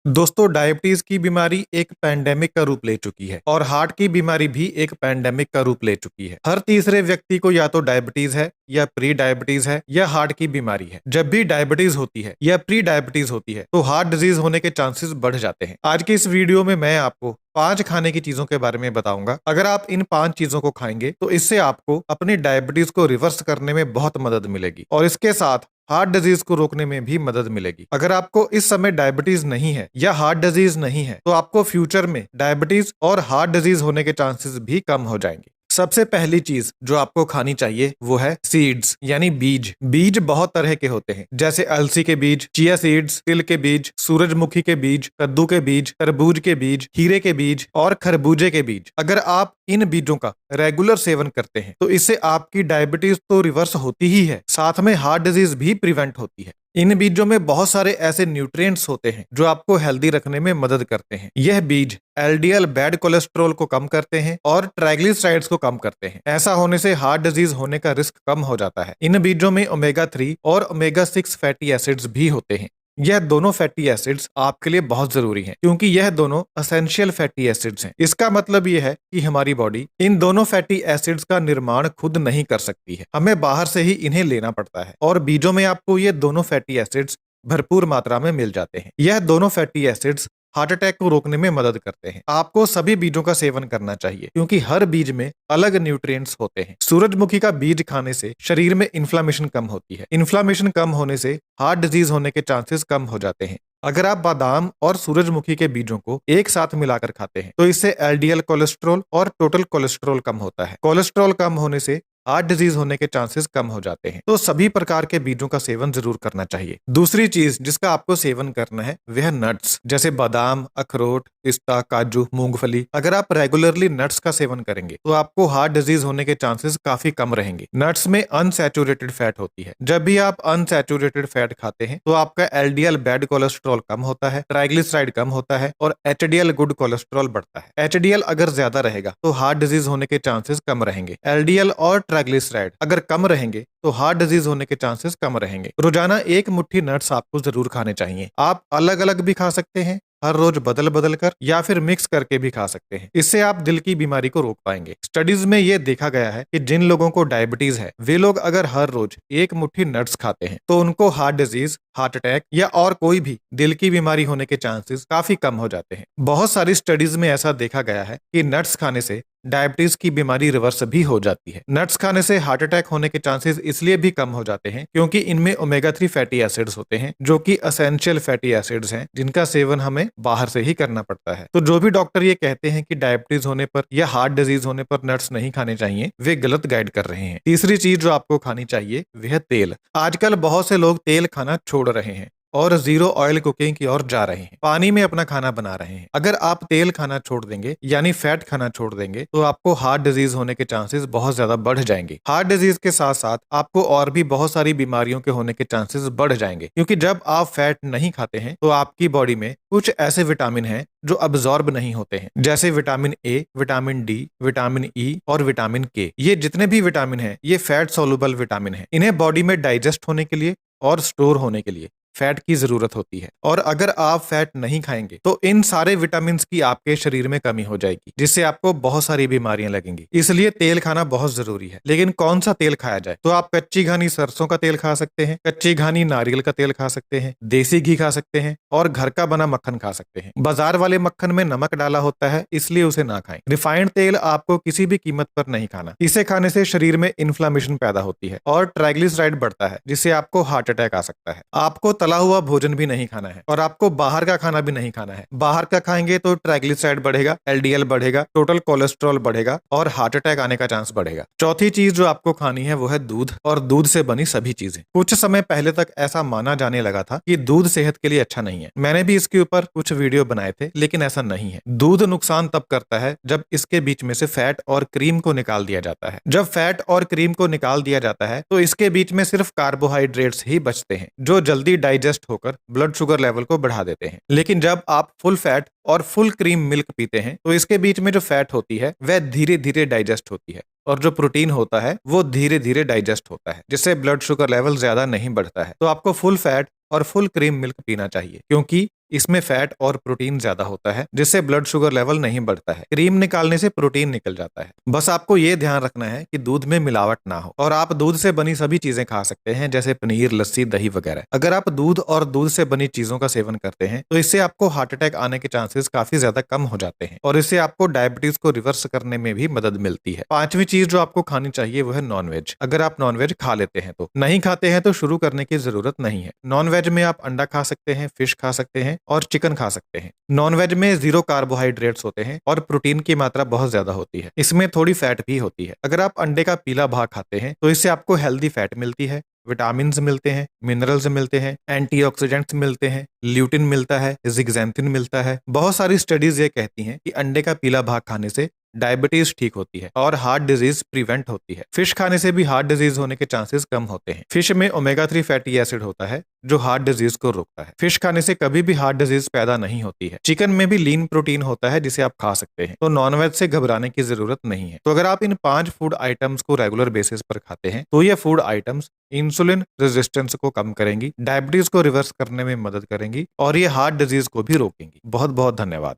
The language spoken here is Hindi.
दोस्तों, डायबिटीज की बीमारी एक पैंडेमिक का रूप ले चुकी है और हार्ट की बीमारी भी एक पैंडेमिक का रूप ले चुकी है। हर तीसरे व्यक्ति को या तो डायबिटीज है या प्री डायबिटीज है या हार्ट की बीमारी है। जब भी डायबिटीज होती है या प्री डायबिटीज होती है तो हार्ट डिजीज होने के चांसेस बढ़ जाते हैं। आज की इस वीडियो में मैं आपको 5 खाने की चीजों के बारे में बताऊंगा। अगर आप इन 5 चीजों को खाएंगे तो इससे आपको अपनी डायबिटीज को रिवर्स करने में बहुत मदद मिलेगी और इसके साथ हार्ट डिजीज को रोकने में भी मदद मिलेगी। अगर आपको इस समय डायबिटीज नहीं है या हार्ट डिजीज नहीं है तो आपको फ्यूचर में डायबिटीज और हार्ट डिजीज होने के चांसेस भी कम हो जाएंगे। सबसे पहली चीज जो आपको खानी चाहिए वो है सीड्स यानी बीज। बीज बहुत तरह के होते हैं, जैसे अलसी के बीज, चिया सीड्स, तिल के बीज, सूरजमुखी के बीज, कद्दू के बीज, तरबूज के बीज, खीरे के बीज और खरबूजे के बीज। अगर आप इन बीजों का रेगुलर सेवन करते हैं तो इससे आपकी डायबिटीज तो रिवर्स होती ही है, साथ में हार्ट डिजीज भी प्रिवेंट होती है। इन बीजों में बहुत सारे ऐसे न्यूट्रिएंट्स होते हैं जो आपको हेल्दी रखने में मदद करते हैं। यह बीज एलडीएल बैड कोलेस्ट्रॉल को कम करते हैं और ट्राइग्लिसराइड्स को कम करते हैं। ऐसा होने से हार्ट डिजीज होने का रिस्क कम हो जाता है। इन बीजों में ओमेगा 3 और ओमेगा 6 फैटी एसिड्स भी होते हैं। यह दोनों फैटी एसिड्स आपके लिए बहुत जरूरी हैं क्योंकि यह दोनों एसेंशियल फैटी एसिड्स हैं। इसका मतलब यह है कि हमारी बॉडी इन दोनों फैटी एसिड्स का निर्माण खुद नहीं कर सकती है, हमें बाहर से ही इन्हें लेना पड़ता है और बीजों में आपको ये दोनों फैटी एसिड्स भरपूर मात्रा में मिल जाते हैं। यह दोनों फैटी एसिड्स हार्ट अटैक को रोकने में मदद करते हैं। आपको सभी बीजों का सेवन करना चाहिए क्योंकि हर बीज में अलग न्यूट्रिएंट्स होते हैं। सूरजमुखी का बीज खाने से शरीर में इन्फ्लामेशन कम होती है। इन्फ्लामेशन कम होने से हार्ट डिजीज होने के चांसेस कम हो जाते हैं। अगर आप बादाम और सूरजमुखी के बीजों को एक साथ मिलाकर खाते हैं तो इससे एलडीएल कोलेस्ट्रॉल और टोटल कोलेस्ट्रॉल कम होता है। कोलेस्ट्रॉल कम होने से हार्ट डिजीज होने के चांसेस कम हो जाते हैं। तो सभी प्रकार के बीजों का सेवन जरूर करना चाहिए। दूसरी चीज जिसका आपको सेवन करना है वह नट्स, जैसे बादाम, अखरोट, पिस्ता, काजू, मूंगफली। अगर आप रेगुलरली नट्स का सेवन करेंगे तो आपको हार्ट डिजीज होने के चांसेस काफी कम रहेंगे। नट्स में अनसैचुरेटेड फैट होती है। जब भी आप अनसैचुरेटेड फैट खाते हैं तो आपका एलडीएल बैड कोलेस्ट्रॉल कम होता है, ट्राइग्लिसराइड कम होता है और एचडीएल गुड कोलेस्ट्रॉल बढ़ता है। एचडीएल अगर ज्यादा रहेगा तो हार्ट डिजीज होने के चांसेस कम रहेंगे। एलडीएल और ट्राइग्लिसराइड अगर कम रहेंगे तो हार्ट डिजीज होने के चांसेस कम रहेंगे। रोजाना एक मुट्ठी नट्स आपको जरूर खाने चाहिए। आप अलग अलग भी खा सकते हैं, हर रोज बदल बदल कर, या फिर मिक्स करके भी खा सकते हैं। इससे आप दिल की बीमारी को रोक पाएंगे। स्टडीज में यह देखा गया है कि जिन लोगों को डायबिटीज है वे लोग अगर हर रोज एक मुट्ठी नट्स खाते हैं तो उनको हार्ट डिजीज, हार्ट अटैक या और कोई भी दिल की बीमारी होने के चांसेस काफी कम हो जाते हैं। बहुत सारी स्टडीज में ऐसा देखा गया है कि नट्स खाने से डायबिटीज की बीमारी रिवर्स भी हो जाती है। नट्स खाने से हार्ट अटैक होने के चांसेस इसलिए भी कम हो जाते हैं क्योंकि इनमें ओमेगा 3 फैटी एसिड्स होते हैं जो कि एसेंशियल फैटी एसिड्स हैं, जिनका सेवन हमें बाहर से ही करना पड़ता है। तो जो भी डॉक्टर ये कहते हैं कि डायबिटीज होने पर या हार्ट डिजीज होने पर नट्स नहीं खाने चाहिए, वे गलत गाइड कर रहे हैं। तीसरी चीज जो आपको खानी चाहिए वह तेल। आजकल बहुत से लोग तेल खाना छोड़ रहे हैं और जीरो ऑयल कुकिंग की ओर जा रहे हैं, पानी में अपना खाना बना रहे हैं। अगर आप तेल खाना छोड़ देंगे यानी फैट खाना छोड़ देंगे तो आपको हार्ट डिजीज होने के चांसेस बहुत ज्यादा बढ़ जाएंगे। हार्ट डिजीज के साथ साथ आपको और भी बहुत सारी बीमारियों के होने के चांसेस बढ़ जाएंगे क्योंकि जब आप फैट नहीं खाते हैं तो आपकी बॉडी में कुछ ऐसे विटामिन हैं जो अब्जॉर्ब नहीं होते हैं, जैसे vitamin A, vitamin D, vitamin E और विटामिन के। ये जितने भी विटामिन हैं ये फैट सोलुबल विटामिन हैं। इन्हें बॉडी में डाइजेस्ट होने के लिए और स्टोर होने के लिए फैट की जरूरत होती है और अगर आप फैट नहीं खाएंगे तो इन सारे विटामिन की आपके शरीर में कमी हो जाएगी, जिससे आपको बहुत सारी बीमारियां लगेंगी। इसलिए तेल खाना बहुत जरूरी है। लेकिन कौन सा तेल खाया जाए? तो आप कच्ची घानी सरसों का तेल खा सकते हैं, कच्ची घानी नारियल का तेल खा सकते हैं, देसी घी खा सकते हैं और घर का बना मक्खन खा सकते हैं। बाजार वाले मक्खन में नमक डाला होता है, इसलिए उसे ना खाएं। रिफाइंड तेल आपको किसी भी कीमत पर नहीं खाना। इसे खाने से शरीर में इन्फ्लामेशन पैदा होती है और ट्राइग्लिसराइड बढ़ता है, जिससे आपको हार्ट अटैक आ सकता है। आपको तला हुआ भोजन भी नहीं खाना है और आपको बाहर का खाना भी नहीं खाना है। बाहर का खाएंगे तो ट्राइग्लिसराइड बढ़ेगा, एलडीएल बढ़ेगा, टोटल कोलेस्ट्रॉल बढ़ेगा और हार्ट अटैक आने का चांस बढ़ेगा। चौथी चीज जो आपको खानी है वो है दूध और दूध से बनी सभी चीजें। कुछ समय पहले तक ऐसा माना जाने लगा था कि दूध सेहत के लिए अच्छा नहीं है। मैंने भी इसके ऊपर कुछ वीडियो बनाए थे, लेकिन ऐसा नहीं है। दूध नुकसान तब करता है जब इसके बीच में से फैट और क्रीम को निकाल दिया जाता है। जब फैट और क्रीम को निकाल दिया जाता है तो इसके बीच में सिर्फ कार्बोहाइड्रेट्स ही बचते हैं जो जल्दी डाइजेस्ट होकर ब्लड शुगर लेवल को बढ़ा देते हैं। लेकिन जब आप फुल फैट और फुल क्रीम मिल्क पीते हैं तो इसके बीच में जो फैट होती है वह धीरे धीरे डाइजेस्ट होती है और जो प्रोटीन होता है वो धीरे धीरे डाइजेस्ट होता है, जिससे ब्लड शुगर लेवल ज्यादा नहीं बढ़ता है। तो आपको फुल फैट और फुल क्रीम मिल्क पीना चाहिए क्योंकि इसमें फैट और प्रोटीन ज्यादा होता है, जिससे ब्लड शुगर लेवल नहीं बढ़ता है। क्रीम निकालने से प्रोटीन निकल जाता है। बस आपको ये ध्यान रखना है कि दूध में मिलावट ना हो, और आप दूध से बनी सभी चीजें खा सकते हैं, जैसे पनीर, लस्सी, दही वगैरह। अगर आप दूध और दूध से बनी चीजों का सेवन करते हैं तो इससे आपको हार्ट अटैक आने के चांसेस काफी ज्यादा कम हो जाते हैं, और इससे आपको डायबिटीज को रिवर्स करने में भी मदद मिलती है। पांचवी चीज जो आपको खानी चाहिए वो है नॉनवेज। अगर आप नॉनवेज खा लेते हैं तो, नहीं खाते हैं तो शुरू करने की जरूरत नहीं है। नॉनवेज में आप अंडा खा सकते हैं, फिश खा सकते हैं और चिकन खा सकते हैं। नॉनवेज में 0 कार्बोहाइड्रेट्स होते हैं और प्रोटीन की मात्रा बहुत ज्यादा होती है। इसमें थोड़ी फैट भी होती है। अगर आप अंडे का पीला भाग खाते हैं तो इससे आपको हेल्दी फैट मिलती है, विटामिन मिलते हैं, मिनरल्स मिलते हैं, एंटीऑक्सीडेंट्स मिलते हैं, ल्यूटिन मिलता है, जिगजैंथिन मिलता है। बहुत सारी स्टडीज ये कहती हैं कि अंडे का पीला भाग खाने से डायबिटीज ठीक होती है और हार्ट डिजीज प्रिवेंट होती है। फिश खाने से भी हार्ट डिजीज होने के चांसेस कम होते हैं। फिश में ओमेगा 3 फैटी एसिड होता है जो हार्ट डिजीज को रोकता है। फिश खाने से कभी भी हार्ट डिजीज पैदा नहीं होती है। चिकन में भी लीन प्रोटीन होता है जिसे आप खा सकते हैं, तो नॉनवेज से घबराने की जरूरत नहीं है। तो अगर आप इन 5 फूड आइटम्स को रेगुलर बेसिस पर खाते हैं तो ये फूड आइटम्स इंसुलिन रेजिस्टेंस को कम करेंगी, डायबिटीज को रिवर्स करने में मदद करेंगी और ये हार्ट डिजीज को भी रोकेंगी। बहुत बहुत धन्यवाद।